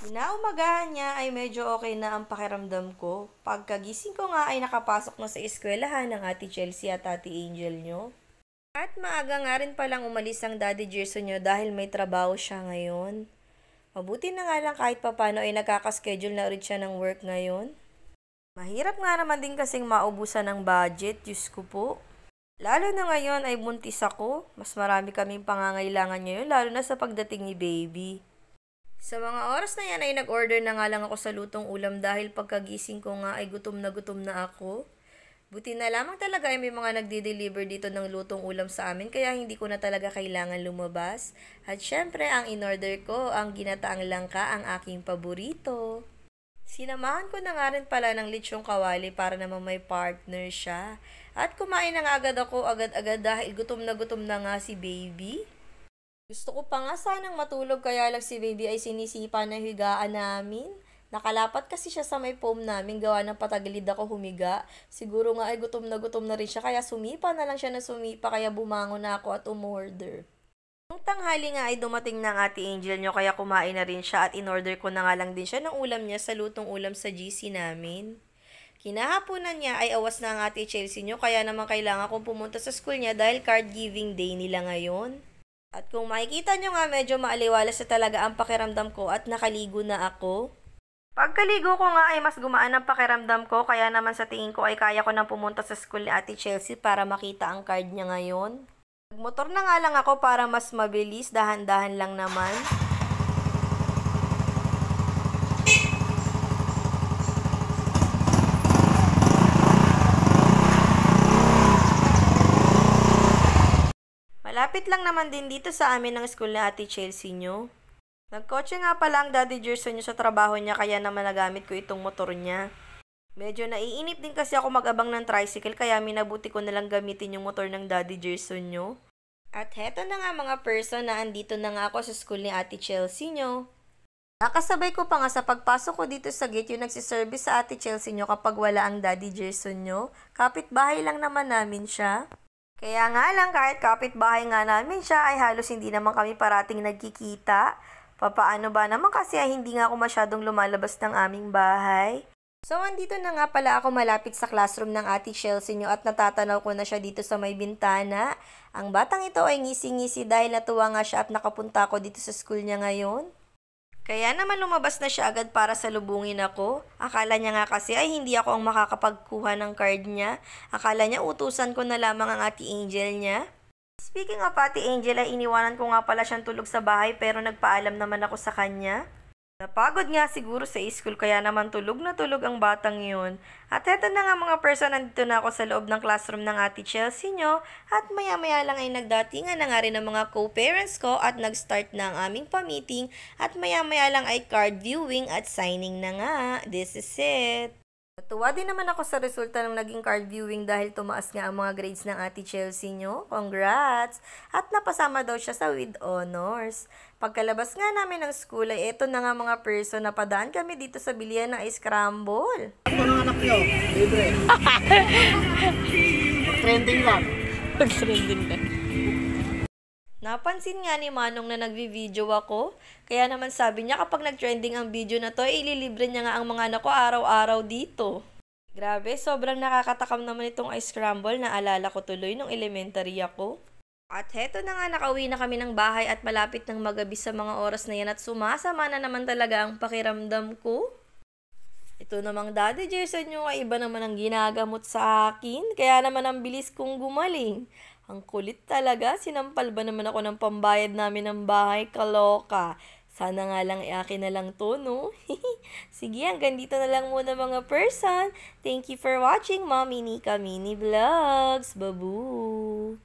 Kinaumagahan niya ay medyo okay na ang pakiramdam ko. Pagkagising ko nga ay nakapasok na sa eskwelahan ng Ate Chelsea at Ate Angel nyo. At maaga nga rin palang umalis ang Daddy Gerson nyo dahil may trabaho siya ngayon. Mabuti na nga lang kahit papano ay nagkakaschedule na ulit siya ng work ngayon. Mahirap nga naman din kasing maubusan ng budget, Diyos ko po. Lalo na ngayon ay buntis ako, mas marami kaming pangangailangan ngayon lalo na sa pagdating ni baby. Sa mga oras na yan ay nag-order na nga lang ako sa lutong ulam dahil pagkagising ko nga ay gutom na ako. Buti na lamang talaga ay may mga nagde-deliver dito ng lutong ulam sa amin kaya hindi ko na talaga kailangan lumabas. At syempre ang in-order ko ang ginataang langka, ang aking paborito. Sinamahan ko na nga rin pala ng lechong kawali para naman may partner siya. At kumain na nga agad ako agad-agad dahil gutom na nga si baby. Gusto ko pa nga sanang matulog kaya lang si baby ay sinisipa na higaan namin. Nakalapat kasi siya sa may foam namin gawa ng patagilid ako humiga. Siguro nga ay gutom na rin siya kaya sumipa na lang siya na sumipa kaya bumangon na ako at umorder. Nung tanghali nga ay dumating ng Ate Angel nyo kaya kumain na rin siya at in-order ko na nga lang din siya ng ulam niya sa lutong ulam sa GC namin. Kinahaponan niya ay awas na ang Ate Chelsea nyo kaya naman kailangan kong pumunta sa school niya dahil card giving day nila ngayon. At kung makikita nyo nga medyo maaliwalas na talaga ang pakiramdam ko at nakaligo na ako. Pagkaligo ko nga ay mas gumaan ang pakiramdam ko kaya naman sa tingin ko ay kaya ko nang pumunta sa school ni Ate Chelsea para makita ang card niya ngayon. Nagmotor na nga lang ako para mas mabilis, dahan-dahan lang naman. Malapit lang naman din dito sa amin ng school na Ate Chelsea nyo. Nagkotse nga pala ang Daddy Gerson nyo sa trabaho niya kaya naman nagamit ko itong motor niya. Medyo naiinip din kasi ako mag-abang ng tricycle kaya minabuti ko nalang gamitin yung motor ng Daddy Gerson nyo. At heto na nga mga person na andito na nga ako sa school ni Ate Chelsea nyo. Nakasabay ko pa nga sa pagpasok ko dito sa gate yung nagsiservice sa Ate Chelsea nyo kapag wala ang Daddy Gerson nyo. Kapitbahay lang naman namin siya. Kaya nga lang kahit kapitbahay nga namin siya ay halos hindi naman kami parating nagkikita. Papaano ba naman kasi ay hindi nga ako masyadong lumalabas ng aming bahay. So andito na nga pala ako malapit sa classroom ng Ate Chelsea nyo at natatanaw ko na siya dito sa may bintana. Ang batang ito ay ngisi-ngisi dahil natuwa nga siya at nakapunta ako dito sa school niya ngayon. Kaya naman lumabas na siya agad para salubungin ako. Akala niya nga kasi ay hindi ako ang makakapagkuha ng card niya. Akala niya utusan ko na lamang ang Ate Angel niya. Speaking of Ate Angel ay iniwanan ko nga pala siyang tulog sa bahay pero nagpaalam naman ako sa kanya. Napagod nga siguro sa school kaya naman tulog na tulog ang batang yun. At eto na nga mga person, nandito na ako sa loob ng classroom ng Ate Chelsea nyo. At maya-maya lang ay nagdatingan na nga rin ang mga co-parents ko at nag-start na ang aming pa-meeting. At maya-maya lang ay card viewing at signing na nga. This is it. Natuwa din naman ako sa resulta ng naging card viewing dahil tumaas nga ang mga grades ng Ate Chelsea nyo. Congrats! At napasama daw siya sa with honors. Pagkalabas nga namin ng school ay eto na nga mga person na padaan kami dito sa bilihan ng ice crumble. Ito ng anak nyo, libre. Trending lang. Trending na. Napansin nga ni Manong na nagvi-video ako, kaya naman sabi niya kapag nag-trending ang video na to, ililibre niya nga ang mga anak ko araw-araw dito. Grabe, sobrang nakakatakam naman itong ice crumble na alala ko tuloy nung elementary ako. At heto na nga, nakauwi na kami ng bahay at malapit ng magabi sa mga oras na yan at sumasama na naman talaga ang pakiramdam ko. Ito namang Daddy Gerson nyo ay iba naman ang ginagamot sa akin, kaya naman ang bilis kong gumaling. Ang kulit talaga, sinampal ba naman ako ng pambayad namin ng bahay, kaloka. Sana nga lang akin na lang to, no? Sige, hanggang dito na lang muna mga person. Thank you for watching, Mommy Nika Mini Vlogs. Babu!